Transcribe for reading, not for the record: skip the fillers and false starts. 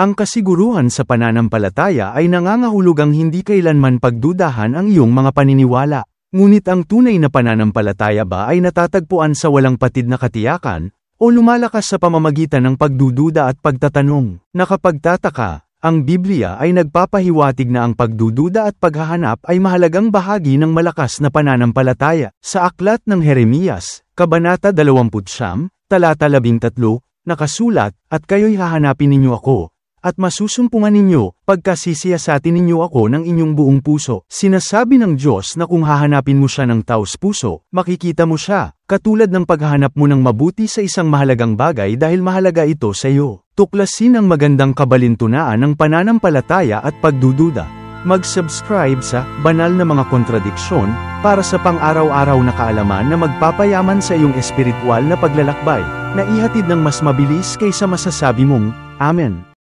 Ang kasiguruhan sa pananampalataya ay nangangahulugang hindi kailanman pagdudahan ang iyong mga paniniwala. Ngunit ang tunay na pananampalataya ba ay natatagpuan sa walang patid na katiyakan, o lumalakas sa pamamagitan ng pagdududa at pagtatanong? Nakapagtataka, ang Biblia ay nagpapahiwatig na ang pagdududa at paghahanap ay mahalagang bahagi ng malakas na pananampalataya. Sa aklat ng Jeremias, Kabanata 20, talata 13, nakasulat, "At kayo'y hahanapin ninyo ako, at masusumpungan ninyo, pagkasisiyasatin ninyo ako ng inyong buong puso." Sinasabi ng Diyos na kung hahanapin mo siya ng taos puso, makikita mo siya, katulad ng paghahanap mo ng mabuti sa isang mahalagang bagay dahil mahalaga ito sa iyo. Tuklasin ang magandang kabalintunaan ng pananampalataya at pagdududa. Mag-subscribe sa Banal na Mga Kontradiksyon para sa pang-araw-araw na kaalaman na magpapayaman sa iyong espiritual na paglalakbay, na ihatid ng mas mabilis kaysa masasabi mong, Amen.